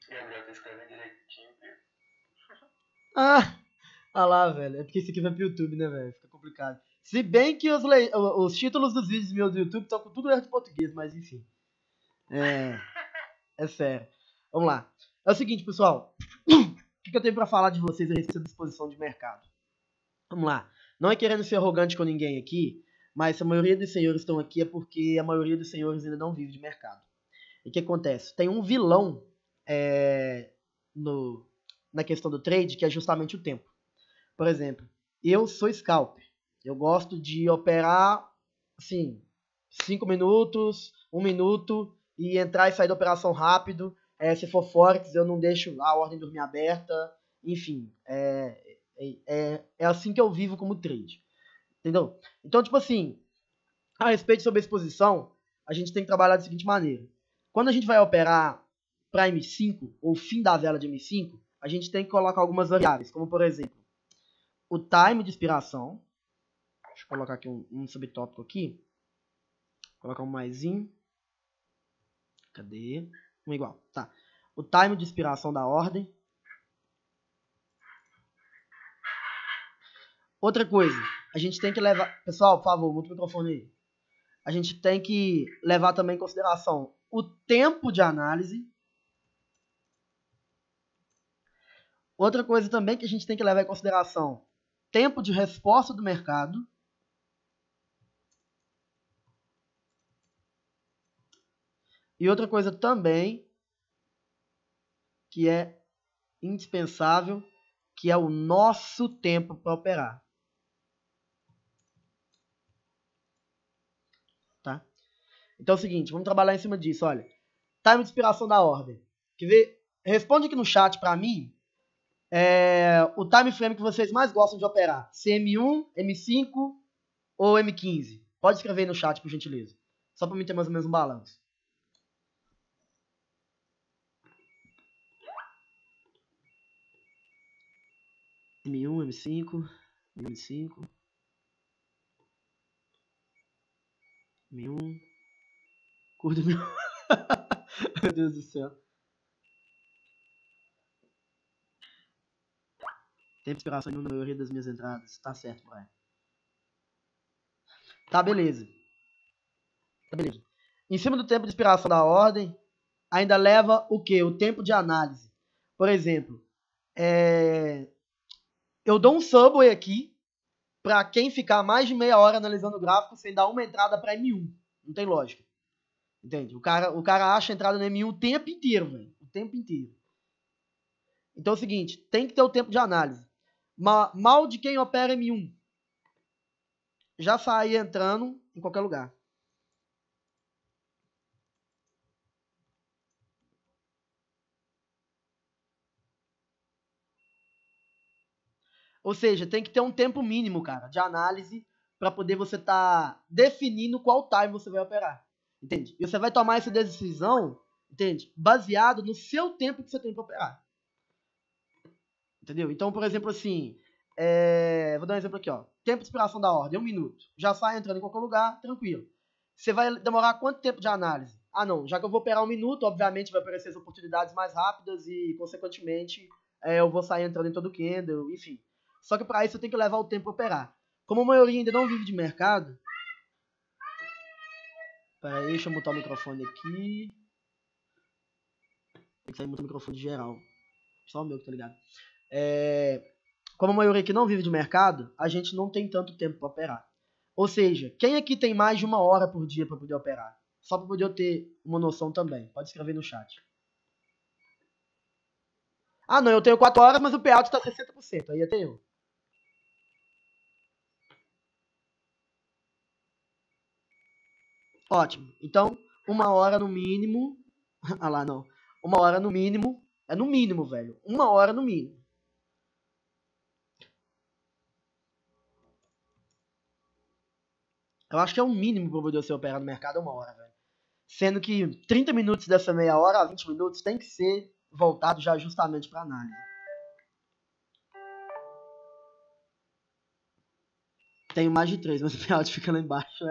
Gabriel tá escrevendo direitinho, Pedro. Ah, ah lá, velho. É porque isso aqui vai pro YouTube, né, velho? Fica complicado. Se bem que os títulos dos vídeos meus do YouTube estão com tudo erro de português, mas enfim. É sério. Vamos lá. É o seguinte, pessoal. O que eu tenho pra falar de vocês a respeito da disposição de mercado? Vamos lá. Não é querendo ser arrogante com ninguém aqui, mas se a maioria dos senhores estão aqui é porque a maioria dos senhores ainda não vive de mercado. E o que acontece? Tem um vilão é, na questão do trade que é justamente o tempo. Por exemplo, eu sou scalper. Eu gosto de operar, assim, 5 minutos, 1 minuto e entrar e sair da operação rápido. Se for Forex, eu não deixo a ordem dormir aberta. Enfim, é assim que eu vivo como trade. Entendeu? Então, tipo assim, a respeito sobre a exposição, a gente tem que trabalhar da seguinte maneira. Quando a gente vai operar para M5, ou fim da vela de M5, a gente tem que colocar algumas variáveis, como por exemplo, o time de expiração. Deixa eu colocar aqui um subtópico aqui. Vou colocar um maisinho. Cadê? Um igual. Tá. O time de expiração da ordem. Outra coisa, a gente tem que levar... Pessoal, por favor, muta o microfone aí. A gente tem que levar também em consideração o tempo de análise. Outra coisa também que a gente tem que levar em consideração, tempo de resposta do mercado. E outra coisa também que é indispensável, que é o nosso tempo para operar. Tá? Então é o seguinte, vamos trabalhar em cima disso, olha. Time de expiração da ordem. Quer ver? Responde aqui no chat para mim o time frame que vocês mais gostam de operar. Se M1, M5 ou M15? Pode escrever aí no chat, por gentileza. Só para mim ter mais ou menos um balanço. M1, M5, M5, M1, curto meu... Meu Deus do céu. Tempo de expiração na maioria das minhas entradas. Tá certo, Brian. Tá, beleza. Em cima do tempo de expiração da ordem, ainda leva o quê? O tempo de análise. Por exemplo, eu dou um subway aqui para quem ficar mais de meia hora analisando o gráfico sem dar uma entrada para M1. Não tem lógica. Entende? O cara acha a entrada no M1 o tempo inteiro, velho. O tempo inteiro. Então é o seguinte, tem que ter o tempo de análise. Mal de quem opera M1. Já saí entrando em qualquer lugar. Ou seja, tem que ter um tempo mínimo, cara, de análise para poder você estar definindo qual time você vai operar. Entende? E você vai tomar essa decisão, entende? Baseado no seu tempo que você tem para operar. Entendeu? Então, por exemplo, assim, vou dar um exemplo aqui, ó. Tempo de expiração da ordem, 1 minuto. Já sai entrando em qualquer lugar, tranquilo. Você vai demorar quanto tempo de análise? Ah, não. Já que eu vou operar 1 minuto, obviamente vai aparecer as oportunidades mais rápidas e, consequentemente, eu vou sair entrando em todo o candle, enfim. Só que para isso eu tenho que levar o tempo para operar. Como a maioria ainda não vive de mercado... Pera aí, deixa eu mutar o microfone aqui. Tem que sair mutar o microfone geral. Só o meu que tá ligado. Como a maioria aqui não vive de mercado, a gente não tem tanto tempo para operar. Ou seja, quem aqui tem mais de 1 hora por dia para poder operar? Só para poder eu ter uma noção também. Pode escrever no chat. Ah, não, eu tenho 4 horas, mas o payout está 60%. Aí até eu. Ótimo. Então, 1 hora no mínimo. Ah lá, não. 1 hora no mínimo. É no mínimo, velho. 1 hora no mínimo. Eu acho que é o mínimo para poder você operar no mercado 1 hora, velho. Sendo que 30 minutos dessa meia hora a 20 minutos tem que ser voltado já justamente para análise. Tenho mais de 3, mas o payout fica lá embaixo.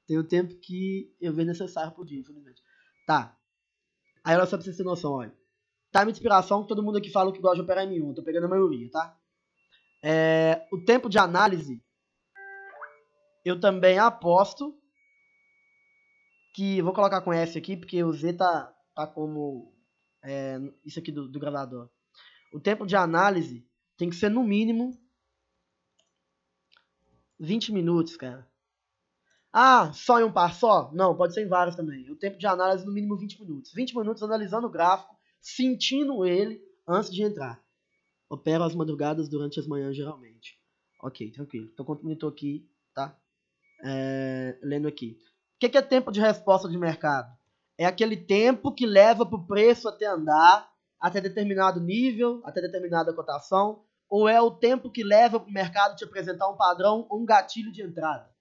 Tem o tempo que eu vejo necessário por dia, infelizmente. Tá. Aí ela só precisa ter noção, olha. time de expiração, que todo mundo aqui fala que gosta de operar em M1. Tô pegando a maioria, tá? O tempo de análise, eu também aposto que... Vou colocar com S aqui, porque o Z tá como... isso aqui do gravador. O tempo de análise tem que ser no mínimo 20 minutos, cara. Ah, só em um par só? Não, pode ser em vários também. O tempo de análise no mínimo 20 minutos. 20 minutos analisando o gráfico, sentindo ele antes de entrar. Opero as madrugadas durante as manhãs, geralmente. Ok, tranquilo. Tô com o monitor aqui, tá? Lendo aqui. O que é tempo de resposta de mercado? É aquele tempo que leva para o preço até andar, até determinado nível, até determinada cotação, ou é o tempo que leva para o mercado te apresentar um padrão ou um gatilho de entrada?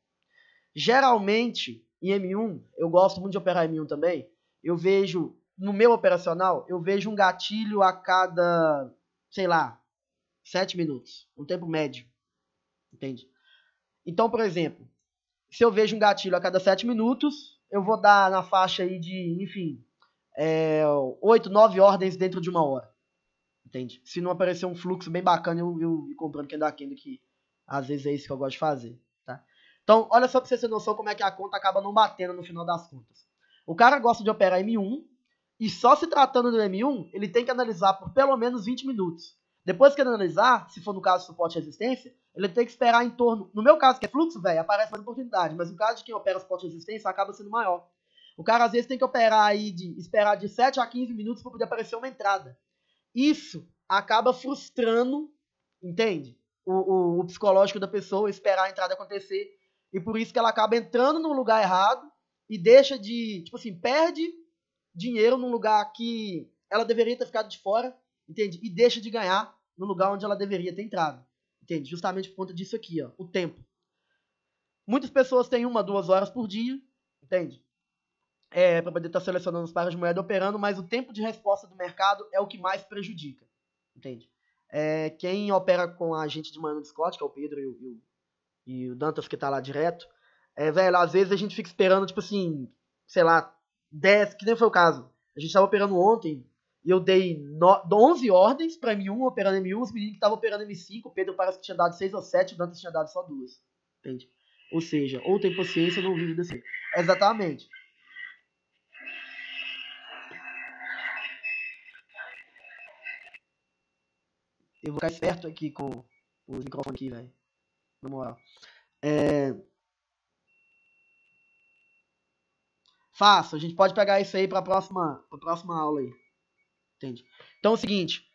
Geralmente, em M1, eu gosto muito de operar M1 também, eu vejo, no meu operacional, eu vejo um gatilho a cada, sei lá, 7 minutos, um tempo médio, entende? Então, por exemplo, se eu vejo um gatilho a cada 7 minutos, eu vou dar na faixa aí de, enfim, 8, 9 ordens dentro de 1 hora, entende? Se não aparecer um fluxo bem bacana, eu ir comprando candle a candle, que às vezes é isso que eu gosto de fazer, tá? Então, olha só pra você ter noção como é que a conta acaba não batendo no final das contas. O cara gosta de operar M1, e só se tratando do M1, ele tem que analisar por pelo menos 20 minutos. Depois que ele analisar, se for no caso suporte e resistência, ele tem que esperar em torno... No meu caso, que é fluxo, velho, aparece mais oportunidade, mas no caso de quem opera suporte e resistência, acaba sendo maior. O cara, às vezes, tem que operar aí, esperar de 7 a 15 minutos para poder aparecer uma entrada. Isso acaba frustrando, entende? O psicológico da pessoa, esperar a entrada acontecer, e por isso que ela acaba entrando no lugar errado e deixa de, tipo assim, perde dinheiro num lugar que ela deveria ter ficado de fora, entende? E deixa de ganhar no lugar onde ela deveria ter entrado, entende? Justamente por conta disso aqui, ó, o tempo. Muitas pessoas têm 1, 2 horas por dia, entende? Para poder estar selecionando os pares de moeda operando, mas o tempo de resposta do mercado é o que mais prejudica, entende? Quem opera com a gente de manhã no Discord, que é o Pedro e o Dantas, que tá lá direto, velho, às vezes a gente fica esperando, tipo assim, sei lá, 10, que nem foi o caso. A gente tava operando ontem e eu dei 11 ordens pra M1, operando M1, os meninos que estavam operando M5, o Pedro parece que tinha dado 6 ou 7, o Dantas tinha dado só 2, entende? Ou seja, ou tem paciência ou não vive desse. Exatamente. Eu vou ficar esperto aqui com os microfones aqui, velho. Na moral. Faço, a gente pode pegar isso aí pra próxima aula aí. Entende? Então é o seguinte,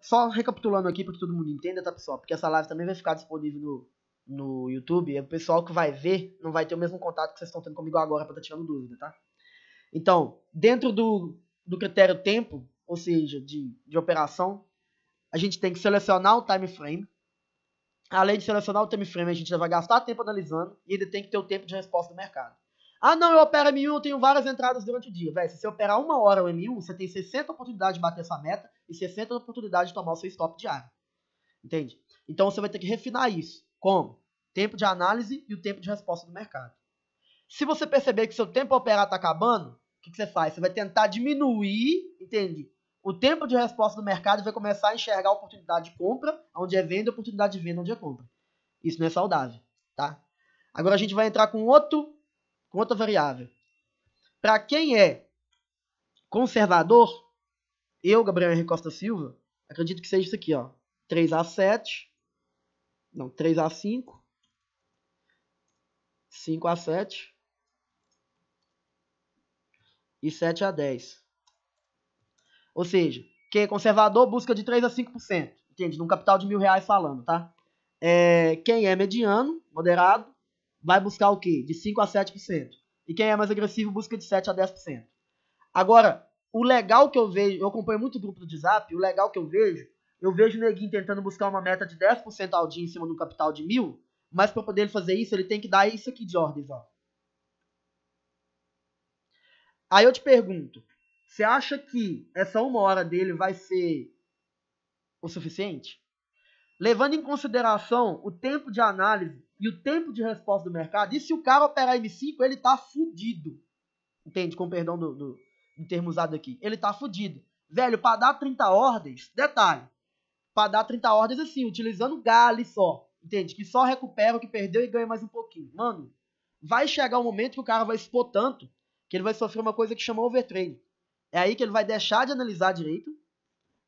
só recapitulando aqui para que todo mundo entenda, tá, pessoal? Porque essa live também vai ficar disponível no YouTube. E o pessoal que vai ver não vai ter o mesmo contato que vocês estão tendo comigo agora para estar tirando dúvida, tá? Então, dentro do critério tempo, ou seja, de operação, a gente tem que selecionar o time frame. Além de selecionar o time frame, a gente já vai gastar tempo analisando e ainda tem que ter o tempo de resposta do mercado. Ah, não, eu opero M1, eu tenho várias entradas durante o dia. Véi, se você operar 1 hora o M1, você tem 60 oportunidades de bater essa meta e 60 oportunidades de tomar o seu stop diário. Entende? Então você vai ter que refinar isso. Como? Tempo de análise e o tempo de resposta do mercado. Se você perceber que seu tempo a operar está acabando, o que você faz? Você vai tentar diminuir, entende? O tempo de resposta do mercado vai começar a enxergar a oportunidade de compra, onde é venda, e a oportunidade de venda, onde é compra. Isso não é saudável, tá? Agora a gente vai entrar com outra variável. Para quem é conservador, eu, Gabriel Henrique Costa Silva, acredito que seja isso aqui, ó. 3A7, não, 3A5, 5A7 e 7A10. Ou seja, quem é conservador busca de 3 a 5%, entende? Num capital de R$1.000 falando, tá? Quem é mediano, moderado, vai buscar o quê? De 5 a 7%. E quem é mais agressivo busca de 7 a 10%. Agora, o legal que eu vejo, eu acompanho muito o grupo do WhatsApp, o legal que eu vejo o neguinho tentando buscar uma meta de 10% ao dia em cima de um capital de 1.000, mas para poder fazer isso, ele tem que dar isso aqui de ordens, ó. Aí eu te pergunto, você acha que essa 1 hora dele vai ser o suficiente? Levando em consideração o tempo de análise e o tempo de resposta do mercado, e se o cara operar M5, ele tá fudido. Entende? Com perdão do termo usado aqui. Ele tá fudido. Velho, para dar 30 ordens, detalhe, para dar 30 ordens assim, utilizando Gali só, entende? Que só recupera o que perdeu e ganha mais um pouquinho. Mano, vai chegar um momento que o cara vai expor tanto que ele vai sofrer uma coisa que chama overtrade. É aí que ele vai deixar de analisar direito,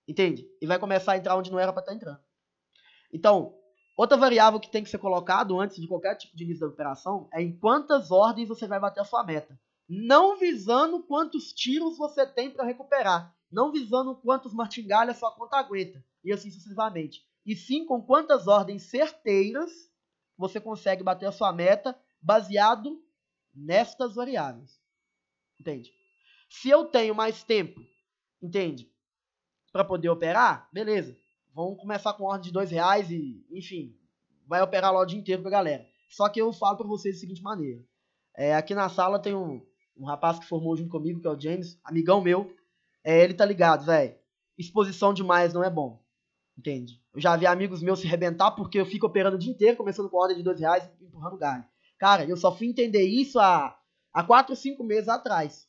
entende? E vai começar a entrar onde não era para estar entrando. Então, outra variável que tem que ser colocado antes de qualquer tipo de início da operação é em quantas ordens você vai bater a sua meta. Não visando quantos tiros você tem para recuperar. Não visando quantos martingalhos a sua conta aguenta. E assim sucessivamente. E sim com quantas ordens certeiras você consegue bater a sua meta baseado nestas variáveis. Entende? Se eu tenho mais tempo, entende? Para poder operar, beleza. Vamos começar com ordem de R$2 e, enfim, vai operar lá o dia inteiro com a galera. Só que eu falo para vocês da seguinte maneira. Aqui na sala tem um rapaz que formou junto comigo, que é o James, amigão meu. Ele tá ligado, velho. Exposição demais não é bom. Entende? Eu já vi amigos meus se arrebentar porque eu fico operando o dia inteiro, começando com ordem de R$2 e empurrando galho. Cara, eu só fui entender isso há 4 ou 5 meses atrás.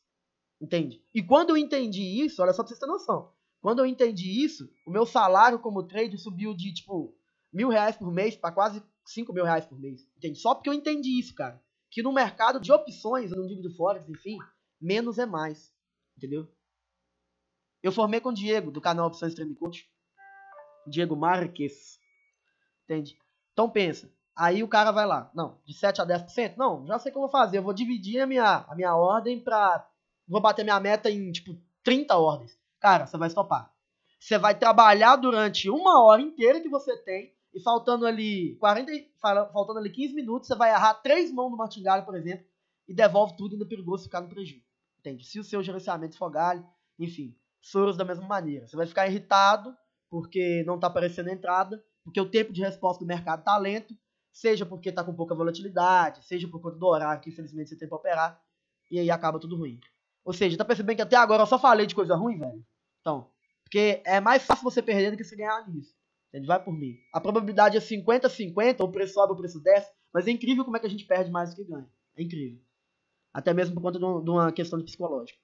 Entende? E quando eu entendi isso, olha só pra vocês terem noção. Quando eu entendi isso, o meu salário como trade subiu de, tipo, R$1.000 por mês para quase R$5.000 por mês. Entende? Só porque eu entendi isso, cara. Que no mercado de opções, eu não digo de Forex, enfim, menos é mais. Entendeu? Eu formei com o Diego, do canal Opções Trade Coach. Diego Marques. Entende? Então pensa. Aí o cara vai lá. Não, de 7 a 10%? Não, já sei o que eu vou fazer. Eu vou dividir a minha ordem pra... Vou bater minha meta em, tipo, 30 ordens. Cara, você vai estopar. Você vai trabalhar durante 1 hora inteira que você tem e faltando ali 15 minutos, você vai errar 3 mãos do martingalho, por exemplo, e devolve tudo ainda perigoso ficar no prejuízo. Entende? Se o seu gerenciamento for galho, enfim, Soros da mesma maneira. Você vai ficar irritado porque não está aparecendo a entrada, porque o tempo de resposta do mercado está lento, seja porque está com pouca volatilidade, seja por conta do horário que infelizmente você tem para operar, e aí acaba tudo ruim. Ou seja, tá percebendo que até agora eu só falei de coisa ruim, velho? Então, porque é mais fácil você perder do que você ganhar nisso. Entende? Vai por mim. A probabilidade é 50-50, o preço sobe, o preço desce, mas é incrível como é que a gente perde mais do que ganha. É incrível. Até mesmo por conta de uma questão de psicológica.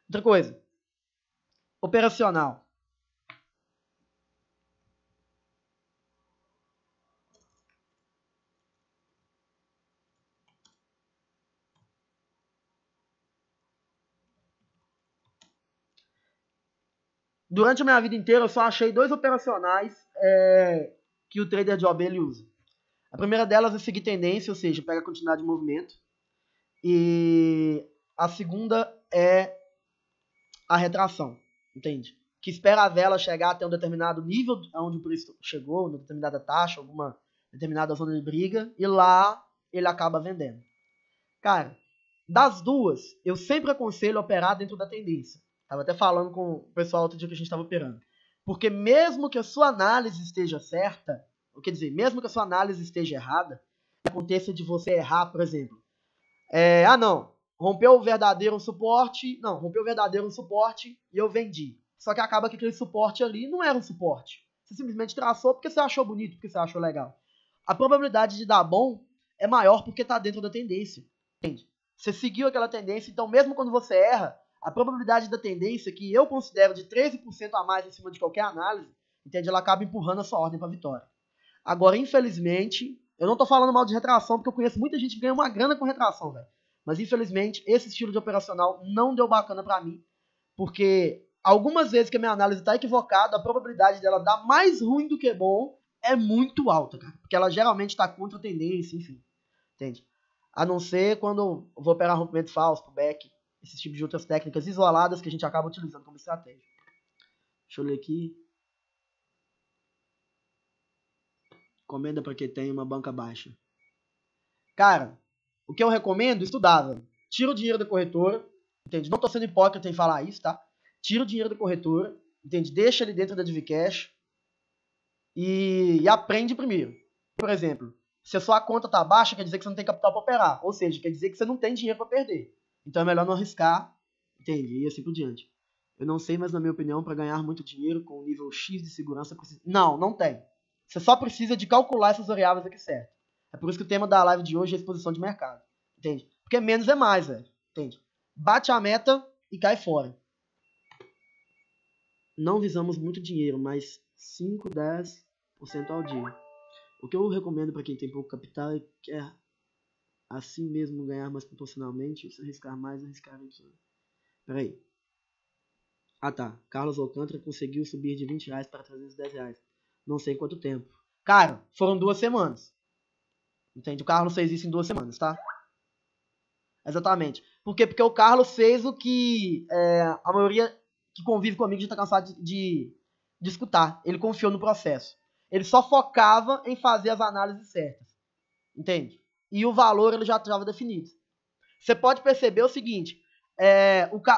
Outra coisa. Operacional. Durante a minha vida inteira, eu só achei 2 operacionais que o trader job ele usa. A primeira delas é seguir tendência, ou seja, pega a quantidade de movimento. E a segunda é a retração, entende? Que espera a vela chegar até um determinado nível onde o preço chegou, uma determinada taxa, alguma determinada zona de briga, e lá ele acaba vendendo. Cara, das duas, eu sempre aconselho operar dentro da tendência. Tava até falando com o pessoal outro dia que a gente estava operando. Porque mesmo que a sua análise esteja certa, ou quer dizer, mesmo que a sua análise esteja errada, aconteça de você errar, por exemplo. Não, rompeu o verdadeiro suporte, e eu vendi. Só que acaba que aquele suporte ali não era um suporte. Você simplesmente traçou porque você achou bonito, porque você achou legal. A probabilidade de dar bom é maior porque está dentro da tendência. Entende? Você seguiu aquela tendência, então mesmo quando você erra, a probabilidade da tendência, que eu considero de 13% a mais em cima de qualquer análise, entende? Ela acaba empurrando a sua ordem para a vitória. Agora, infelizmente, eu não tô falando mal de retração, porque eu conheço muita gente que ganha uma grana com retração, velho. Mas, infelizmente, esse estilo de operacional não deu bacana pra mim, porque algumas vezes que a minha análise tá equivocada, a probabilidade dela dar mais ruim do que bom é muito alta, cara. Porque ela geralmente tá contra a tendência, enfim. Entende? A não ser quando eu vou operar rompimento falso, pullback, esse tipo de outras técnicas isoladas que a gente acaba utilizando como estratégia. Deixa eu ler aqui. Comenda para quem tem uma banca baixa. Cara, o que eu recomendo, estudar, velho. Tira o dinheiro da corretora, entende? Não tô sendo hipócrita em falar isso, tá? Tira o dinheiro da corretora, entende? Deixa ele dentro da DiviCash e aprende primeiro. Por exemplo, se a sua conta tá baixa, quer dizer que você não tem capital para operar. Ou seja, quer dizer que você não tem dinheiro para perder. Então é melhor não arriscar, entende? E assim por diante. Eu não sei, mas na minha opinião, para ganhar muito dinheiro com o nível X de segurança, precisa... Não tem. Você só precisa de calcular essas variáveis aqui certo. É por isso que o tema da live de hoje é exposição de mercado. Entende? Porque menos é mais, velho. Entende? Bate a meta e cai fora. não visamos muito dinheiro, mas 5, 10% ao dia. O que eu recomendo para quem tem pouco capital é quer assim mesmo ganhar mais proporcionalmente, se arriscar mais, arriscar menos. Peraí. Ah tá, Carlos Alcântara conseguiu subir de R$20 para R$310. Não sei em quanto tempo. Cara, foram 2 semanas. Entende? O Carlos fez isso em 2 semanas, tá? Exatamente. Por quê? Porque o Carlos fez o que a maioria que convive comigo já tá cansado de escutar. Ele confiou no processo. Ele só focava em fazer as análises certas. Entende? E o valor ele já estava definido. Você pode perceber o seguinte.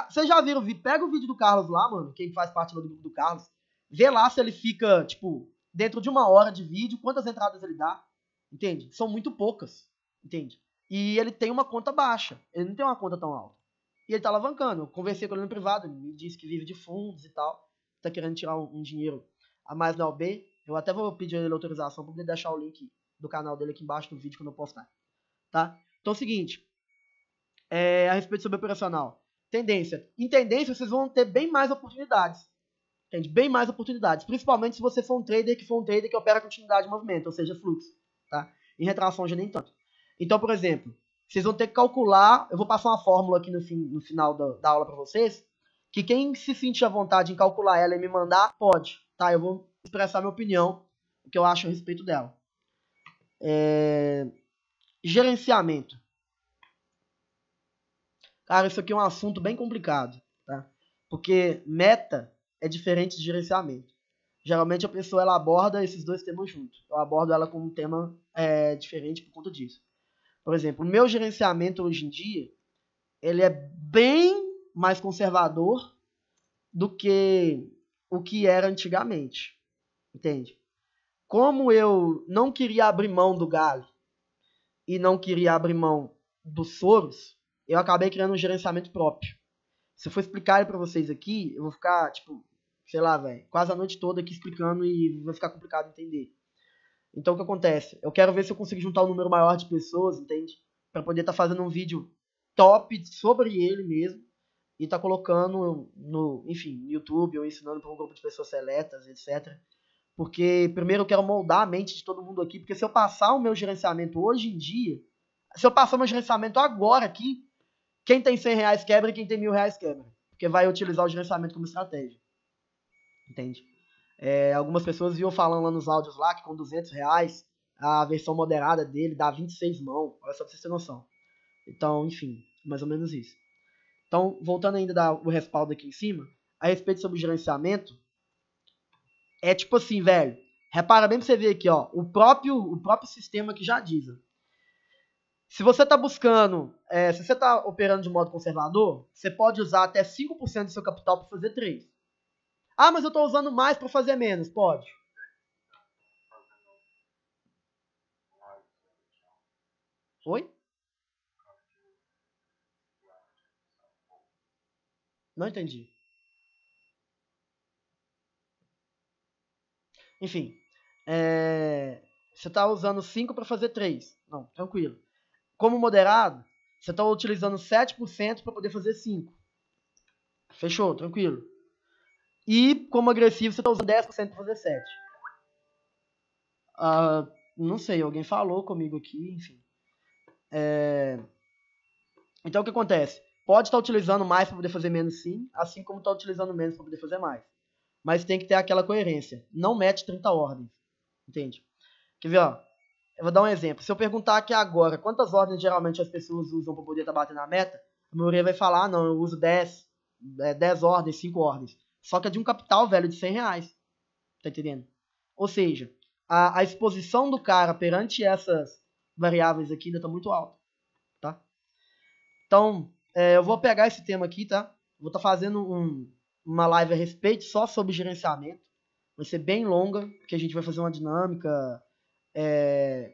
Vocês já viram, pega o vídeo do Carlos lá, mano, quem faz parte do grupo do Carlos, vê lá se ele fica, tipo, dentro de 1 hora de vídeo, quantas entradas ele dá, entende? São muito poucas, entende? E ele tem uma conta baixa, ele não tem uma conta tão alta. E ele tá alavancando, eu conversei com ele no privado, ele me disse que vive de fundos e tal, tá querendo tirar um dinheiro a mais na OB, eu até vou pedir ele autorização pra poder deixar o link do canal dele aqui embaixo no vídeo quando eu postar, tá? Então é o seguinte, a respeito sobre operacional. Tendência. Em tendência, vocês vão ter bem mais oportunidades. Entende? Bem mais oportunidades. Principalmente se você for um trader que opera continuidade de movimento, ou seja, fluxo. Tá? Em retração já nem tanto. Então, por exemplo, vocês vão ter que calcular, eu vou passar uma fórmula aqui no final da aula para vocês, que quem se sentir à vontade em calcular ela e me mandar, pode. Tá? Eu vou expressar minha opinião, o que eu acho a respeito dela. Gerenciamento. Cara, isso aqui é um assunto bem complicado, tá? Porque meta é diferente de gerenciamento. Geralmente a pessoa ela aborda esses 2 temas juntos. Eu abordo ela com um tema diferente por conta disso. Por exemplo, o meu gerenciamento hoje em dia, ele é bem mais conservador do que o que era antigamente. Entende? Como eu não queria abrir mão do galho e não queria abrir mão dos Soros, eu acabei criando um gerenciamento próprio. Se eu for explicar ele pra vocês aqui, eu vou ficar, tipo, sei lá, velho, quase a noite toda aqui explicando e vai ficar complicado entender. Então o que acontece? Eu quero ver se eu consigo juntar um número maior de pessoas, entende? Pra poder estar fazendo um vídeo top sobre ele mesmo e tá colocando enfim, no YouTube ou ensinando pra um grupo de pessoas seletas, etc. Porque primeiro eu quero moldar a mente de todo mundo aqui, porque se eu passar o meu gerenciamento hoje em dia, se eu passar o meu gerenciamento agora aqui, quem tem R$100 quebra e quem tem R$1.000 quebra. Porque vai utilizar o gerenciamento como estratégia. Entende? Algumas pessoas iam falando lá nos áudios lá que com R$200 a versão moderada dele dá 26 mãos. Olha só pra vocês terem noção. Então, enfim, mais ou menos isso. Então, voltando ainda a dar o respaldo aqui em cima, a respeito sobre o gerenciamento, é tipo assim, velho. Repara bem pra você ver aqui, ó. O próprio sistema que já diz. Se você está buscando, se você está operando de modo conservador, você pode usar até 5% do seu capital para fazer trade. Ah, mas eu estou usando mais para fazer menos. Pode. Oi? Não entendi. Enfim, você está usando 5 para fazer 3. Não, tranquilo. Como moderado, você está utilizando 7% para poder fazer 5. Fechou, tranquilo. E como agressivo, você está usando 10% para fazer 7. Não sei, alguém falou comigo aqui, enfim. Então o que acontece? Pode estar utilizando mais para poder fazer menos sim, assim como está utilizando menos para poder fazer mais. Mas tem que ter aquela coerência. Não mete 30 ordens. Entende? Quer ver, ó? Eu vou dar um exemplo. Se eu perguntar aqui agora quantas ordens geralmente as pessoas usam para poder estar batendo na meta, a maioria vai falar, não, eu uso 10 ordens, 5 ordens. Só que é de um capital, velho, de R$100. Tá entendendo? Ou seja, a exposição do cara perante essas variáveis aqui ainda está muito alta. Tá? Então, eu vou pegar esse tema aqui, tá? Vou estar fazendo uma live a respeito só sobre gerenciamento. Vai ser bem longa, porque a gente vai fazer uma dinâmica,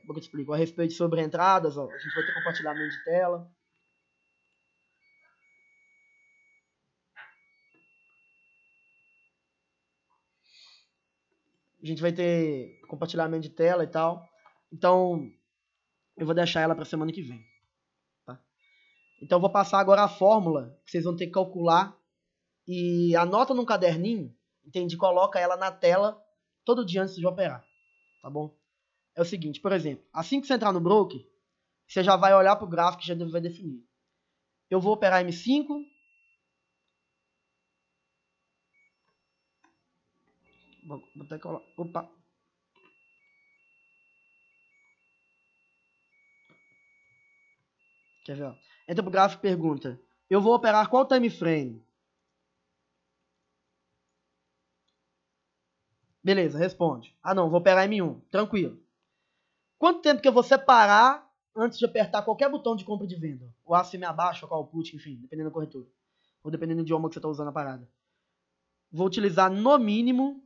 como eu te explico, a respeito sobre entradas, ó, a gente vai ter compartilhamento de tela. A gente vai ter compartilhamento de tela e tal. Então, eu vou deixar ela para semana que vem. Tá? Então, eu vou passar agora a fórmula que vocês vão ter que calcular. E anota num caderninho, Entende? Coloca ela na tela todo dia antes de operar, tá bom? É o seguinte, por exemplo, assim que você entrar no broker, você já vai olhar para o gráfico e já vai definir. Eu vou operar M5. Vou até colocar. Opa! Quer ver? Ó? Entra pro gráfico e pergunta: eu vou operar qual time frame? Beleza, responde. Ah, não, vou operar M1. Tranquilo. Quanto tempo que eu vou separar antes de apertar qualquer botão de compra e de venda? O acima e abaixo, ou qual put, enfim, dependendo da corretora. Ou dependendo do idioma que você está usando a parada. Vou utilizar no mínimo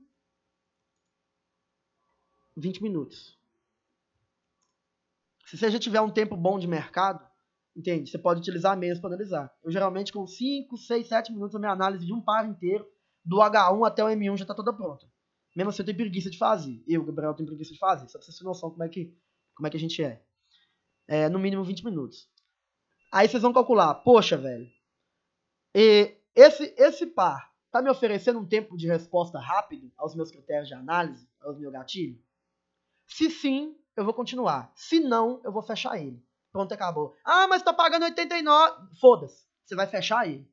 20 minutos. Se você já tiver um tempo bom de mercado, entende? Você pode utilizar mesmo para analisar. Eu geralmente com 5, 6, 7 minutos a minha análise de um par inteiro, do H1 até o M1 já está toda pronta. Mesmo assim eu tenho preguiça de fazer. Eu, Gabriel, tenho preguiça de fazer. Só pra você ter noção como é que a gente é. No mínimo 20 minutos. Aí vocês vão calcular, poxa, velho, esse par tá me oferecendo um tempo de resposta rápido aos meus critérios de análise, aos meus gatilhos? Se sim, eu vou continuar. Se não, eu vou fechar ele. Pronto, acabou. Ah, mas tá pagando 89. Foda-se. Você vai fechar ele.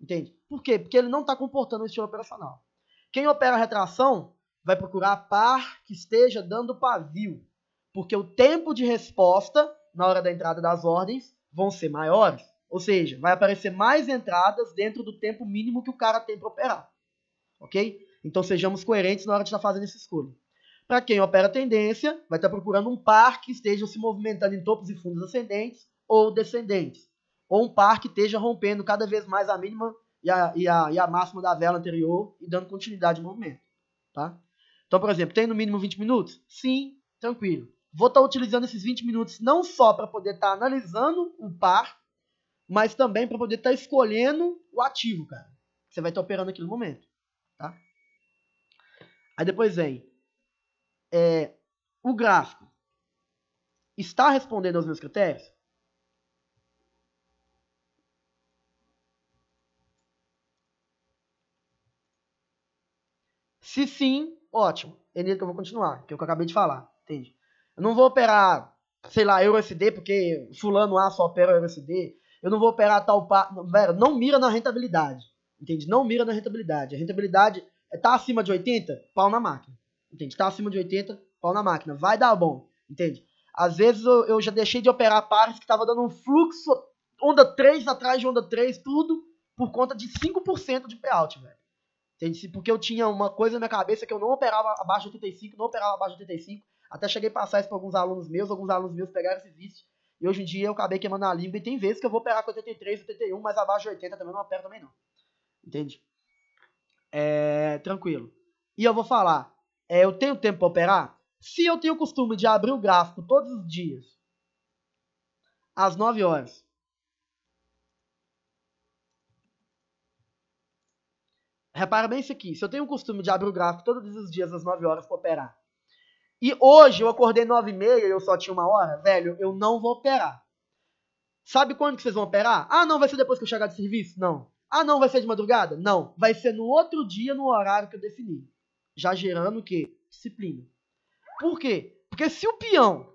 Entende? Por quê? Porque ele não tá comportando o estilo operacional. Quem opera retração vai procurar par que esteja dando pavio. Porque o tempo de resposta na hora da entrada das ordens vão ser maiores. Ou seja, vai aparecer mais entradas dentro do tempo mínimo que o cara tem para operar. Ok? Então sejamos coerentes na hora de estar fazendo essa escolha. Para quem opera tendência, vai estar procurando um par que esteja se movimentando em topos e fundos ascendentes ou descendentes. Ou um par que esteja rompendo cada vez mais a mínima e a máxima da vela anterior e dando continuidade ao movimento. Tá? Então, por exemplo, tem no mínimo 20 minutos? Sim, tranquilo. Vou estar utilizando esses 20 minutos não só para poder estar analisando o par, mas também para poder estar escolhendo o ativo, cara. Que você vai estar operando naquele momento. Tá? Aí depois vem o gráfico. Está respondendo aos meus critérios? Se sim, ótimo. É nele que eu vou continuar, que é o que eu acabei de falar. Entende? Eu não vou operar, sei lá, EURUSD, porque fulano A só opera EURUSD. Eu não vou operar tal par. Não mira na rentabilidade. Entende? Não mira na rentabilidade. A rentabilidade está acima de 80, pau na máquina. Entende? Está acima de 80, pau na máquina. Vai dar bom. Entende? Às vezes eu já deixei de operar pares que estava dando um fluxo, onda 3 atrás de onda 3, tudo por conta de 5% de payout, velho. Entende? Porque eu tinha uma coisa na minha cabeça que eu não operava abaixo de 85, não operava abaixo de 85. Até cheguei a passar isso para alguns alunos meus pegaram esse vício. E hoje em dia eu acabei queimando a língua e tem vezes que eu vou operar com 83, 81, mas abaixo de 80 também não opero também não. Entende? Tranquilo. E eu vou falar, eu tenho tempo para operar? Se eu tenho o costume de abrir o gráfico todos os dias, às 9 horas, repara bem isso aqui, se eu tenho o costume de abrir o gráfico todos os dias às 9 horas para operar, e hoje eu acordei 9h30 e eu só tinha 1 hora, velho, eu não vou operar. Sabe quando que vocês vão operar? Ah, não, vai ser depois que eu chegar de serviço? Não. Ah, não, vai ser de madrugada? Não. Vai ser no outro dia, no horário que eu defini. Já gerando o quê? Disciplina. Por quê? Porque se o peão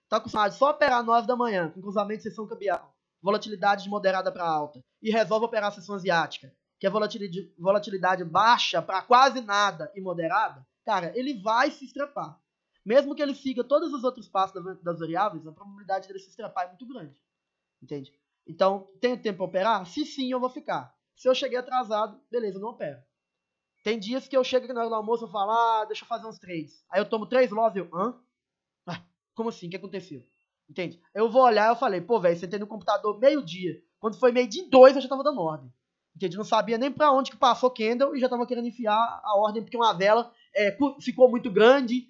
tá acostumado só a operar 9 da manhã, com cruzamento de sessão cambial, volatilidade de moderada para alta, e resolve operar a sessão asiática, que é volatilidade baixa para quase nada e moderada, cara, ele vai se estrepar. Mesmo que ele siga todos os outros passos das variáveis, a probabilidade dele se estrepar é muito grande. Entende? Então, tenho tempo para operar? Se sim, eu vou ficar. Se eu cheguei atrasado, beleza, eu não opero. Tem dias que eu chego aqui na hora do almoço e falo, deixa eu fazer uns trades. Aí eu tomo 3 loss e eu, como assim? O que aconteceu? Entende? Eu vou olhar e eu falei, pô, velho, sentei no computador meio-dia. Quando foi meio-dia 2, eu já tava dando ordem. Entende? Não sabia nem pra onde que passou candle e já tava querendo enfiar a ordem porque uma vela ficou muito grande,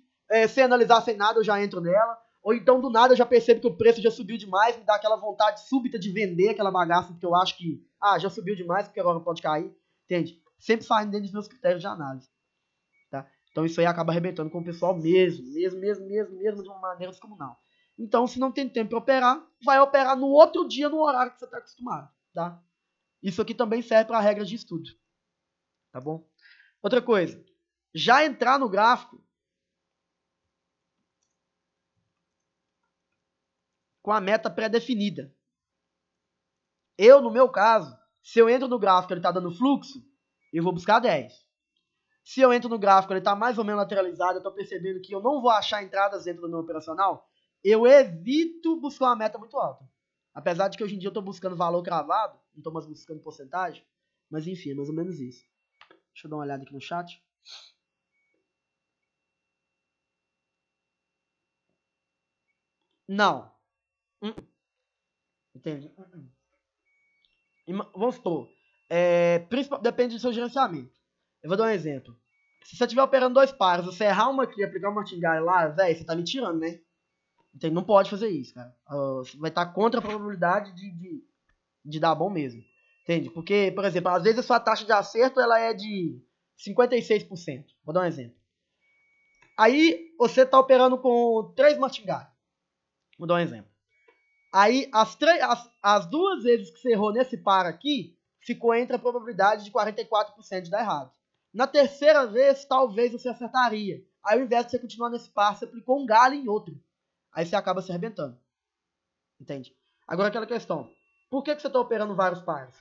sem analisar, sem nada, eu já entro nela. Ou então, do nada, eu já percebo que o preço já subiu demais, me dá aquela vontade súbita de vender aquela bagaça, porque eu acho que, já subiu demais, porque agora pode cair. Entende? Sempre saindo dentro dos meus critérios de análise. Tá? Então, isso aí acaba arrebentando com o pessoal mesmo, de uma maneira descomunal. Então, se não tem tempo para operar, vai operar no outro dia, no horário que você está acostumado. Tá? Isso aqui também serve para regras de estudo. Tá bom? Outra coisa, já entrar no gráfico com a meta pré-definida. Eu, no meu caso, se eu entro no gráfico e ele está dando fluxo, eu vou buscar 10. Se eu entro no gráfico e ele está mais ou menos lateralizado, eu estou percebendo que eu não vou achar entradas dentro do meu operacional, eu evito buscar uma meta muito alta. Apesar de que hoje em dia eu estou buscando valor cravado, não estou mais buscando porcentagem, mas enfim, é mais ou menos isso. Deixa eu dar uma olhada aqui no chat. Não. Entendi. Vamos supor. Depende do seu gerenciamento. Eu vou dar um exemplo. Se você estiver operando 2 pares, você errar uma aqui e aplicar uma martingale lá, velho, você tá me tirando, né? Entende? Não pode fazer isso, cara. Você vai estar contra a probabilidade de dar bom mesmo. Entende? Porque, por exemplo, às vezes a sua taxa de acerto ela é de 56%. Vou dar um exemplo. Aí você está operando com 3 martingale. Vou dar um exemplo. Aí as 2 vezes que você errou nesse par aqui, ficou entre a probabilidade de 44% de dar errado. Na terceira vez, talvez você acertaria. Aí ao invés de você continuar nesse par, você aplicou um galho em outro. Aí você acaba se arrebentando. Entende? Agora aquela questão. Por que você está operando vários pares?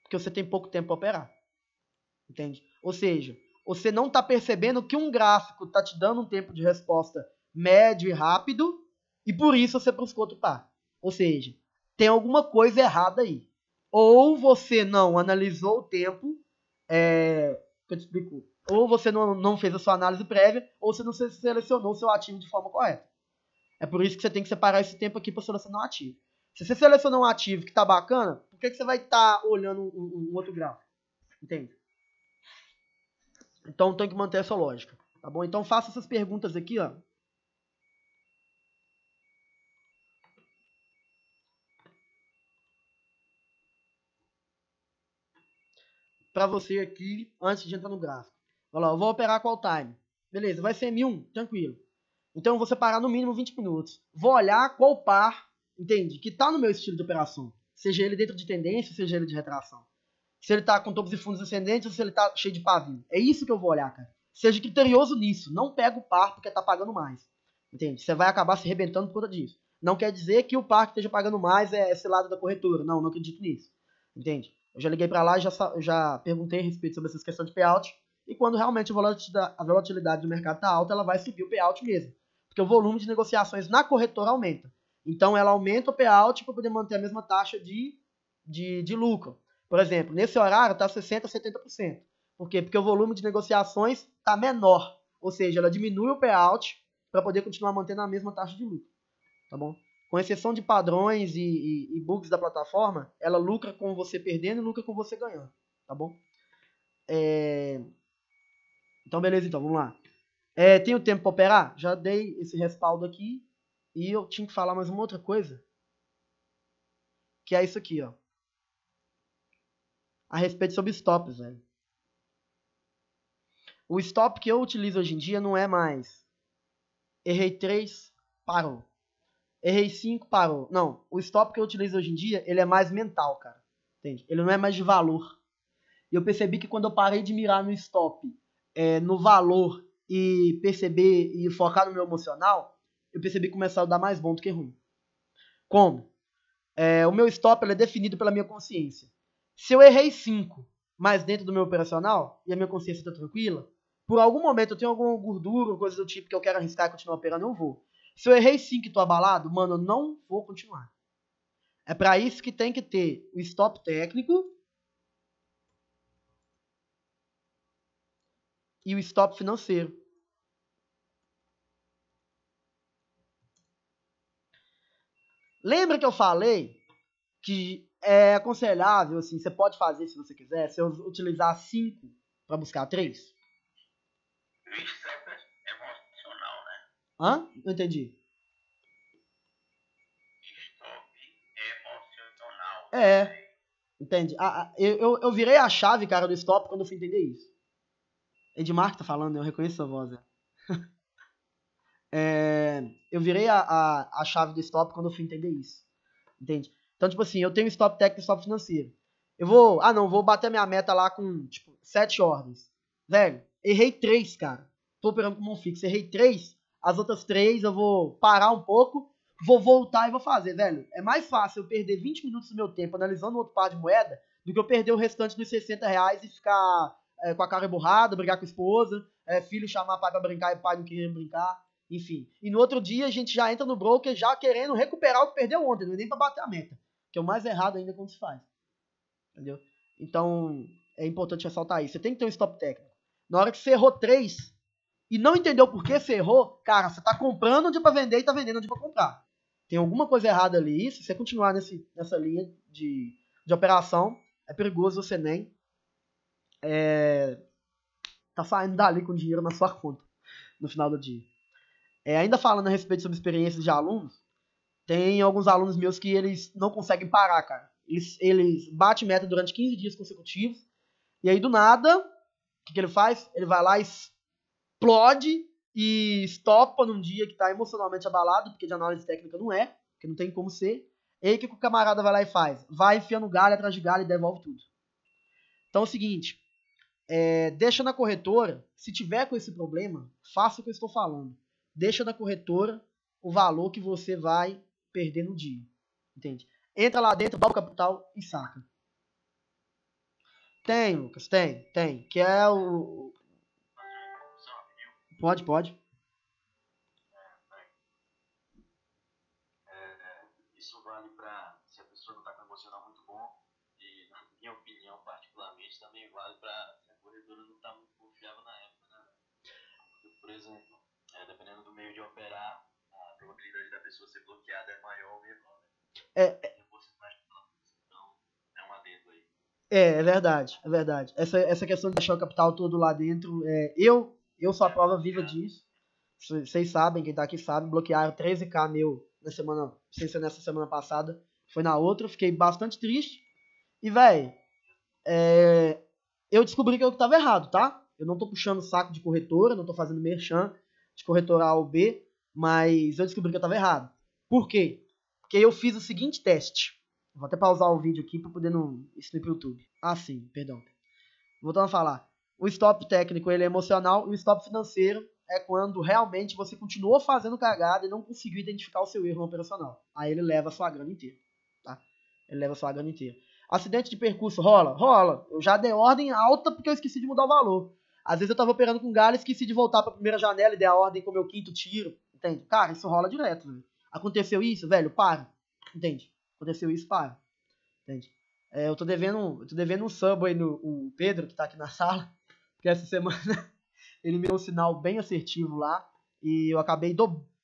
Porque você tem pouco tempo para operar. Entende? Ou seja, você não está percebendo que um gráfico está te dando um tempo de resposta médio e rápido, e por isso você buscou outro par. Ou seja, tem alguma coisa errada aí. Ou você não analisou o tempo, que eu te explico. Ou você não fez a sua análise prévia, ou você não selecionou o seu ativo de forma correta. É por isso que você tem que separar esse tempo aqui para selecionar um ativo. Se você selecionar um ativo que está bacana, por que você vai estar olhando um outro gráfico? Entende? Então tem que manter essa lógica. Tá bom? Então faça essas perguntas aqui, ó. Para você aqui, antes de entrar no gráfico. Olha lá, eu vou operar qual time? Beleza, vai ser 1001, tranquilo. Então eu vou separar no mínimo 20 minutos. Vou olhar qual par, entende? Que está no meu estilo de operação. Seja ele dentro de tendência, seja ele de retração. Se ele está com topos e fundos ascendentes ou se ele está cheio de pavio. É isso que eu vou olhar, cara. Seja criterioso nisso. Não pega o par porque está pagando mais. Entende? Você vai acabar se arrebentando por conta disso. Não quer dizer que o par que esteja pagando mais é esse lado da corretora. Não, não acredito nisso. Entende? Eu já liguei para lá e já perguntei a respeito sobre essas questões de payout. E quando realmente a volatilidade do mercado está alta, ela vai subir o payout mesmo. Porque o volume de negociações na corretora aumenta. Então ela aumenta o payout para poder manter a mesma taxa de lucro. Por exemplo, nesse horário está 60% a 70%. Por quê? Porque o volume de negociações está menor. Ou seja, ela diminui o payout para poder continuar mantendo a mesma taxa de lucro. Tá bom? Com exceção de padrões e bugs da plataforma, ela lucra com você perdendo e lucra com você ganhando. Tá bom? Então, beleza, então, vamos lá. Tem o tempo para operar? Já dei esse respaldo aqui. E eu tinha que falar mais uma outra coisa. Que é isso aqui, ó. A respeito sobre stops, velho. O stop que eu utilizo hoje em dia não é mais errei 3, parou. Errei 5, parou. Não, o stop que eu utilizo hoje em dia, ele é mais mental, cara. Entende? Ele não é mais de valor. E eu percebi que quando eu parei de mirar no stop, no valor e perceber e focar no meu emocional, eu percebi que começou a dar mais bom do que ruim. Como? O meu stop ele é definido pela minha consciência. Se eu errei 5, mas dentro do meu operacional, e a minha consciência está tranquila, por algum momento eu tenho alguma gordura, coisa do tipo que eu quero arriscar e continuar operando, eu vou. Se eu errei 5 e tô abalado, mano, eu não vou continuar. É para isso que tem que ter o stop técnico e o stop financeiro. Lembra que eu falei que é aconselhável, assim, você pode fazer se você quiser, se eu utilizar 5 para buscar 3? Isso é emocional, né? Hã? Não entendi. Stop emocional. Entende? Eu virei a chave, cara, do stop quando eu fui entender isso. Edmar que tá falando, eu reconheço sua voz. Eu virei a chave do stop quando eu fui entender isso. Entende? Então, tipo assim, eu tenho stop técnico e stop financeiro. Vou bater minha meta lá com, tipo, 7 ordens. Velho, errei 3, cara. Tô operando com mão fixa, errei 3. As outras 3 eu vou parar um pouco, vou voltar e vou fazer, velho. É mais fácil eu perder 20 minutos do meu tempo analisando outro par de moeda do que eu perder o restante dos R$ 60 e ficar com a cara borrada, brigar com a esposa, filho chamar pai pra brincar e pai não querer brincar, enfim. E no outro dia a gente já entra no broker já querendo recuperar o que perdeu ontem, não é nem pra bater a meta. Que é o mais errado ainda quando se faz. Entendeu? Então, é importante ressaltar isso. Você tem que ter um stop técnico. Na hora que você errou 3 e não entendeu por que você errou, cara, você tá comprando onde é pra vender e tá vendendo onde é pra comprar. Tem alguma coisa errada ali. Se você continuar nessa linha de operação, é perigoso você nem tá saindo dali com dinheiro na sua conta no final do dia. Ainda falando a respeito sobre experiências de alunos, tem alguns alunos meus que eles não conseguem parar, cara. Eles batem meta durante 15 dias consecutivos e aí do nada, o que ele faz? Ele vai lá e explode e estopa num dia que tá emocionalmente abalado, porque de análise técnica não é, porque não tem como ser. E aí o que o camarada vai lá e faz? Vai enfiando galho atrás de galho e devolve tudo. Então é o seguinte, deixa na corretora, se tiver com esse problema, faça o que eu estou falando. Deixa na corretora o valor que você vai perder no dia. Entende? Entra lá dentro, dá o capital e saca. Tem, Lucas, tem. Que é o... Pode. Isso vale para se a pessoa não está com um emocional muito bom e, na minha opinião, particularmente, também vale para se a corretora não está muito confiável na época, né? Porque, por exemplo, dependendo do meio de operar, a probabilidade da pessoa ser bloqueada é maior ou menor, né? Então, é um adendo aí. É verdade. Essa questão de deixar o capital todo lá dentro, eu sou a prova viva disso. Vocês sabem, quem tá aqui sabe, bloquearam 13k meu na semana, não sei se é nessa semana passada, foi na outra, fiquei bastante triste. E, velho, eu descobri que eu tava errado, tá? Eu não tô puxando saco de corretora, não tô fazendo merchan de corretora A ou B, mas eu descobri que eu tava errado. Por quê? Porque eu fiz o seguinte teste. Vou até pausar o vídeo aqui pra poder não isso ir pro YouTube. Ah, sim, perdão. Voltando a falar. O stop técnico ele é emocional e o stop financeiro é quando realmente você continuou fazendo cagada e não conseguiu identificar o seu erro operacional. Aí ele leva a sua grana inteira, tá? Ele leva a sua grana inteira. Acidente de percurso rola. Eu já dei ordem alta porque eu esqueci de mudar o valor. Às vezes eu tava operando com galho e esqueci de voltar pra primeira janela e dei a ordem com o meu quinto tiro. Entende? Cara, isso rola direto, velho. Aconteceu isso, velho? Para. Entende? Aconteceu isso, para. Entende? Eu tô devendo um sub aí no o Pedro, que tá aqui na sala, porque essa semana ele me deu um sinal bem assertivo lá e eu acabei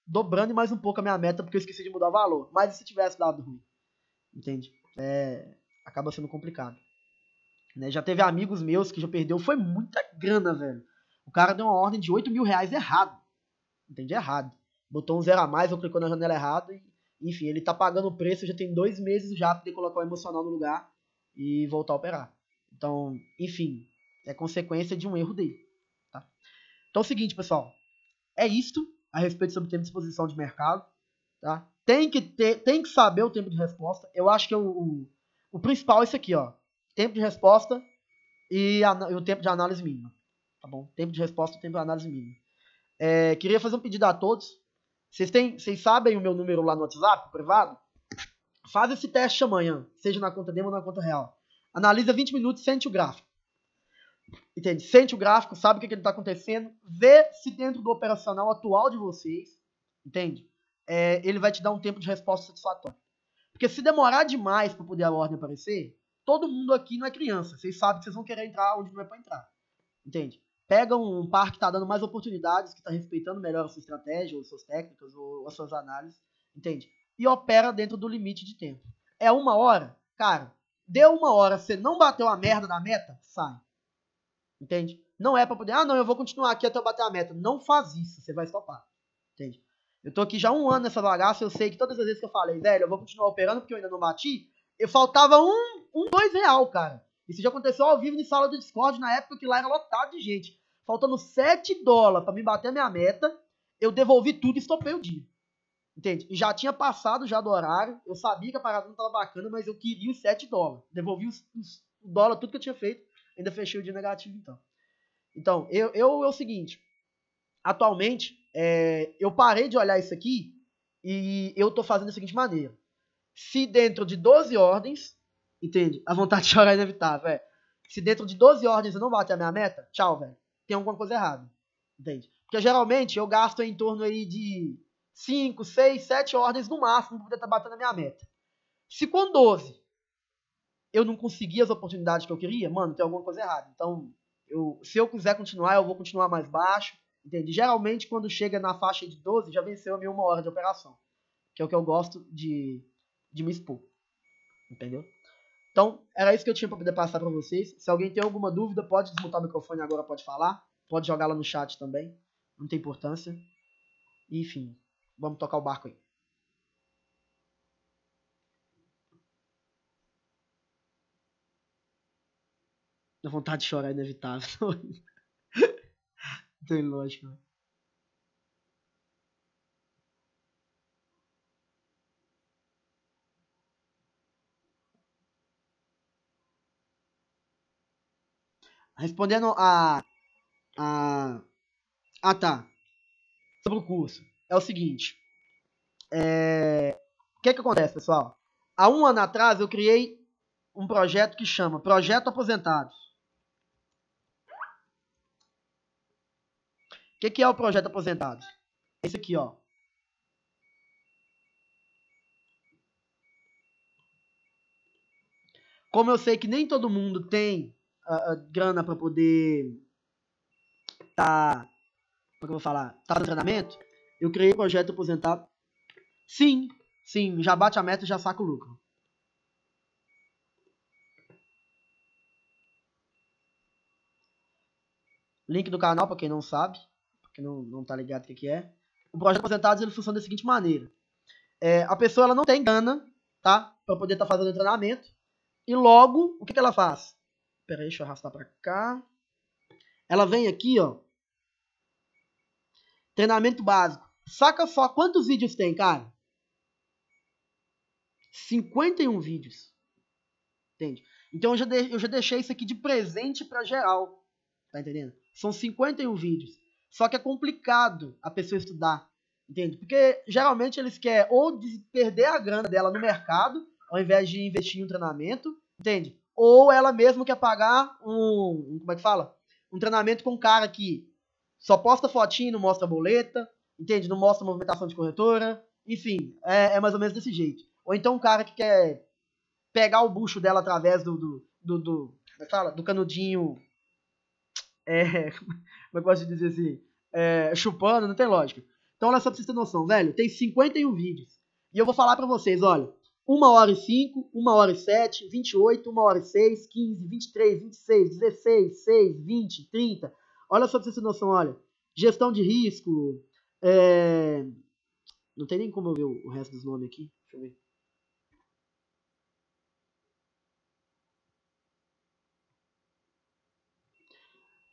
dobrando mais um pouco a minha meta porque eu esqueci de mudar o valor. Mas e se tivesse dado ruim? Entende? Acaba sendo complicado. Né? Já teve amigos meus que já perdeu, foi muita grana, velho. O cara deu uma ordem de R$ 8.000 errado. Entende? Errado. Botou um zero a mais, ou clicou na janela errada e, enfim, ele tá pagando o preço, já tem 2 meses já pra poder colocar o emocional no lugar e voltar a operar. Então, enfim, é consequência de um erro dele. Tá? Então é o seguinte, pessoal. É isto a respeito sobre tempo de exposição de mercado. Tá? Tem que saber o tempo de resposta. Eu acho que o principal é isso aqui, ó. Tempo de resposta e o tempo de análise mínima. Tá bom? Tempo de resposta e tempo de análise mínima. Queria fazer um pedido a todos. Vocês sabem o meu número lá no WhatsApp, privado? Faz esse teste amanhã, seja na conta demo ou na conta real. Analisa 20 minutos, sente o gráfico. Entende? Sente o gráfico, sabe o que ele está acontecendo, vê se dentro do operacional atual de vocês, entende? Ele vai te dar um tempo de resposta satisfatório. Porque se demorar demais para poder a ordem aparecer, todo mundo aqui não é criança. Vocês sabem que vocês vão querer entrar onde não é para entrar. Entende? Pega um par que está dando mais oportunidades, que está respeitando melhor a sua estratégia, ou suas técnicas, ou as suas análises, entende? E opera dentro do limite de tempo. É 1 hora? Cara, deu 1 hora, você não bateu a merda da meta, sai. Entende? Não é pra poder, não, eu vou continuar aqui até eu bater a meta. Não faz isso, você vai stopar. Entende? Eu tô aqui já 1 ano nessa bagaça, eu sei que todas as vezes que eu falei, velho, eu vou continuar operando porque eu ainda não bati, eu faltava R$2, cara. Isso já aconteceu ao vivo em sala do Discord, na época que lá era lotado de gente. Faltando $7 pra me bater a minha meta, eu devolvi tudo e estopei o dia. Entende? E já tinha passado já do horário, eu sabia que a parada não tava bacana, mas eu queria os $7. Devolvi os dólares, tudo que eu tinha feito, ainda fechei o dia negativo então. Então, é o seguinte. Atualmente, eu parei de olhar isso aqui e eu tô fazendo da seguinte maneira. Se dentro de 12 ordens, entende? A vontade de chorar é inevitável, Se dentro de 12 ordens eu não bater a minha meta, tchau, velho. Tem alguma coisa errada, entende? Porque geralmente eu gasto em torno aí de 5, 6, 7 ordens no máximo pra poder estar batendo a minha meta. Se com 12 eu não conseguir as oportunidades que eu queria, mano, tem alguma coisa errada. Então, se eu quiser continuar, eu vou continuar mais baixo, entende? Geralmente, quando chega na faixa de 12, já venceu a minha 1 hora de operação. Que é o que eu gosto de me expor. Entendeu? Então, era isso que eu tinha para poder passar para vocês. Se alguém tem alguma dúvida, pode desmutar o microfone agora, pode falar. Pode jogar lá no chat também. Não tem importância. Enfim, vamos tocar o barco aí. A vontade de chorar é inevitável. Não tem lógica, né? Respondendo tá. Sobre o curso. É o seguinte. O que acontece, pessoal? Há 1 ano atrás eu criei um projeto que chama Projeto Aposentados. O que é o Projeto Aposentados? Esse aqui, ó. Como eu sei que nem todo mundo tem a grana para poder tá, como é que eu vou falar, tá no treinamento, eu criei o Projeto Aposentado. Sim, já bate a meta e já saca o lucro. Link do canal para quem não sabe, para quem não tá ligado o que é. O Projeto Aposentados ele funciona da seguinte maneira. A pessoa ela não tem grana, tá? Para poder estar fazendo o treinamento. E logo, o que ela faz? Pera aí, deixa eu arrastar para cá. Ela vem aqui, ó. Treinamento básico. Saca só quantos vídeos tem, cara? 51 vídeos. Entende? Então eu já deixei isso aqui de presente para geral. Tá entendendo? São 51 vídeos. Só que é complicado a pessoa estudar. Entende? Porque geralmente eles querem ou perder a grana dela no mercado, ao invés de investir em um treinamento. Entende? Ou ela mesma quer pagar como é que fala? Um treinamento com um cara que só posta fotinho, não mostra boleta. Entende? Não mostra movimentação de corretora. Enfim, é mais ou menos desse jeito. Ou então um cara que quer pegar o bucho dela através do canudinho, como é que eu posso dizer assim, chupando, não tem lógica. Então olha só pra vocês terem noção, velho, tem 51 vídeos. E eu vou falar pra vocês, olha, 1h05, 1h07, 28, 1h06, 15, 23, 26, 16, 6, 20, 30. Olha só pra vocês terem noção, olha, gestão de risco, não tem nem como eu ver o resto dos nomes aqui, deixa eu ver.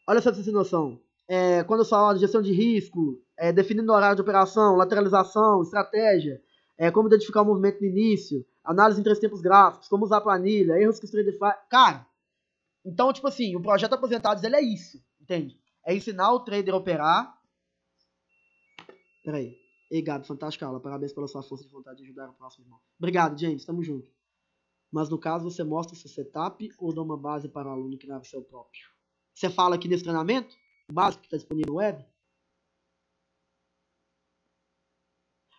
Olha só pra vocês terem noção. Quando eu falo de gestão de risco, definindo horário de operação, lateralização, estratégia, como identificar o movimento no início, análise em 3 tempos gráficos, como usar a planilha, erros que o trader faz. Cara, então, tipo assim, o projeto Aposentados, ele é isso, entende? É ensinar o trader a operar. Peraí. Ei, Gabi, fantástica aula. Parabéns pela sua força de vontade de ajudar o próximo irmão. Obrigado, James. Tamo junto. Mas no caso, você mostra seu setup ou dá uma base para o aluno criar o seu próprio? Você fala aqui nesse treinamento, o básico que está disponível no web?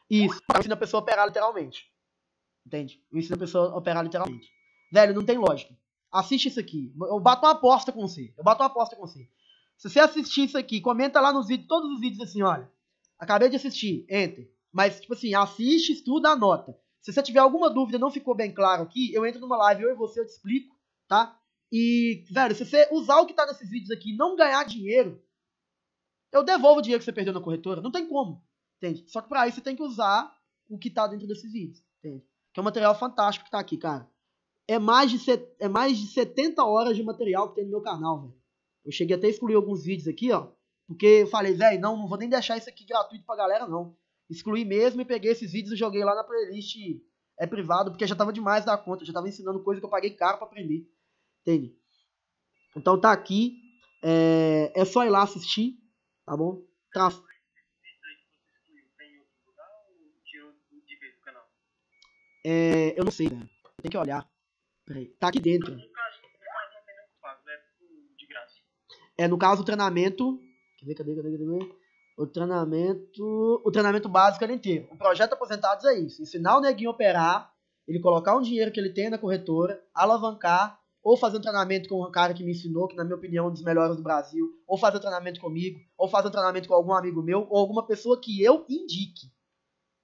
Isso, eu ensino a pessoa a operar literalmente. Entende? Eu ensino a pessoa a operar literalmente. Velho, não tem lógica. Assiste isso aqui. Eu bato uma aposta com você. Se você assistir isso aqui, comenta lá nos vídeos, todos os vídeos assim, olha. Acabei de assistir, enter. Mas, tipo assim, assiste, estuda, anota. Se você tiver alguma dúvida, não ficou bem claro aqui, eu entro numa live, eu e você, eu te explico, tá? E, velho, se você usar o que tá nesses vídeos aqui e não ganhar dinheiro, eu devolvo o dinheiro que você perdeu na corretora. Não tem como, entende? Só que pra isso você tem que usar o que tá dentro desses vídeos, entende? Que é um material fantástico que tá aqui, cara. É mais de 70 horas de material que tem no meu canal, velho. Eu cheguei até a excluir alguns vídeos aqui, ó. Porque eu falei, velho, não vou nem deixar isso aqui gratuito pra galera, não. Excluí mesmo e peguei esses vídeos e joguei lá na playlist privado, porque já tava demais da conta. Eu já tava ensinando coisa que eu paguei caro pra aprender. Entende? Então tá aqui. É só ir lá assistir, tá bom? Eu não sei, velho. Tem que olhar. Peraí. Tá aqui dentro. No caso, o treinamento. Cadê? O treinamento básico era inteiro. O projeto Aposentados é isso. Ensinar o neguinho a operar, ele colocar um dinheiro que ele tem na corretora, alavancar, ou fazer um treinamento com um cara que me ensinou, que na minha opinião é um dos melhores do Brasil, ou fazer um treinamento comigo, ou fazer um treinamento com algum amigo meu, ou alguma pessoa que eu indique.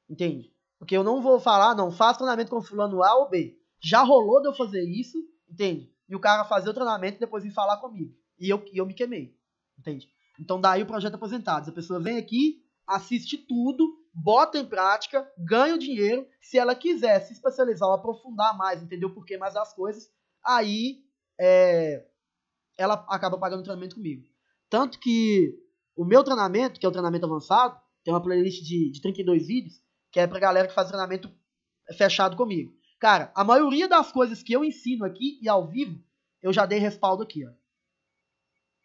Entende? Porque eu não vou falar, não, faça treinamento com fulano A ou B. Já rolou de eu fazer isso, entende? E o cara fazer o treinamento e depois vir falar comigo. E eu me queimei, entende? Então daí o projeto Aposentados. A pessoa vem aqui, assiste tudo, bota em prática, ganha o dinheiro. Se ela quiser se especializar ou aprofundar mais, entender o porquê mais das coisas, aí ela acaba pagando o treinamento comigo. Tanto que o meu treinamento, que é o treinamento avançado, tem uma playlist de 32 vídeos, que é pra galera que faz treinamento fechado comigo. Cara, a maioria das coisas que eu ensino aqui e ao vivo, eu já dei respaldo aqui, ó.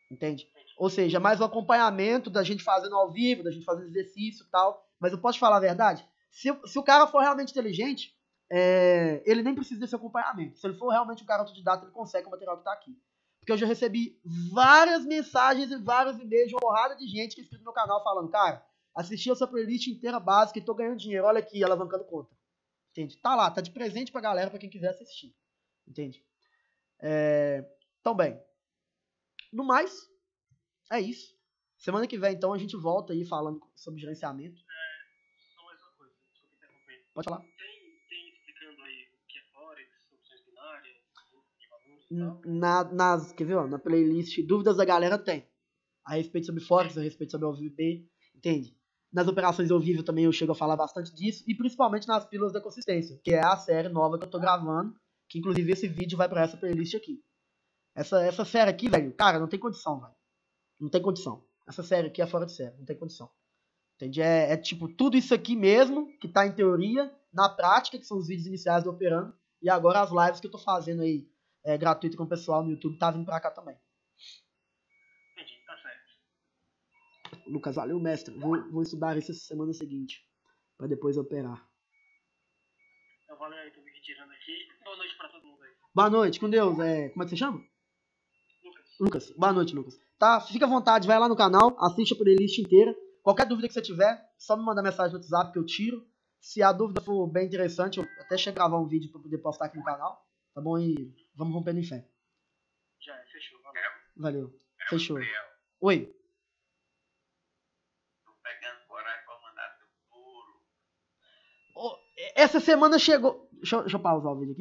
Entende? Ou seja, mais um acompanhamento da gente fazendo ao vivo, da gente fazendo exercício e tal. Mas eu posso te falar a verdade? Se o cara for realmente inteligente, ele nem precisa desse acompanhamento. Se ele for realmente um cara autodidata, ele consegue o material que tá aqui. Porque eu já recebi várias mensagens e vários e-mails de uma porrada de gente que inscrito no meu canal falando, cara, assisti a sua playlist inteira básica e tô ganhando dinheiro, olha aqui, alavancando conta. Entende? Tá lá, tá de presente pra galera, pra quem quiser assistir. Entende? Então, bem. No mais, é isso. Semana que vem, então, a gente volta aí falando sobre gerenciamento. Só mais uma coisa, desculpa interromper. Pode falar. Tem explicando aí o que é Forex, opções binárias, de valores e tal? Quer ver, ó, na playlist Dúvidas da Galera tem. A respeito sobre Forex, a respeito sobre OVB, entende? Nas operações ao vivo também eu chego a falar bastante disso, e principalmente nas pílulas da consistência, que é a série nova que eu tô gravando, que inclusive esse vídeo vai pra essa playlist aqui. Essa série aqui, velho, cara, não tem condição, velho. Não tem condição. Essa série aqui é fora de série, não tem condição. Entende? É tipo tudo isso aqui mesmo, que tá em teoria, na prática, que são os vídeos iniciais do Operando, e agora as lives que eu tô fazendo aí, gratuito com o pessoal no YouTube, tá vindo pra cá também. Entendi, tá certo. Lucas, valeu, mestre. Vou estudar isso essa semana seguinte, pra depois operar. Então valeu aí, tô me retirando aqui. Boa noite pra todo mundo aí. Boa noite, com Deus. Como é que você chama? Lucas. Boa noite, Lucas. Tá, fica à vontade, vai lá no canal, assiste a playlist inteira. Qualquer dúvida que você tiver, só me mandar mensagem no WhatsApp que eu tiro. Se a dúvida for bem interessante, eu até chego a gravar um vídeo pra poder postar aqui no canal. Tá bom? E vamos rompendo em fé. Já é, fechou. Valeu. Valeu. Fechou. Gabriel, Oi. tô pegando coragem pra mandar teu couro. Essa semana chegou... Deixa eu pausar o vídeo aqui.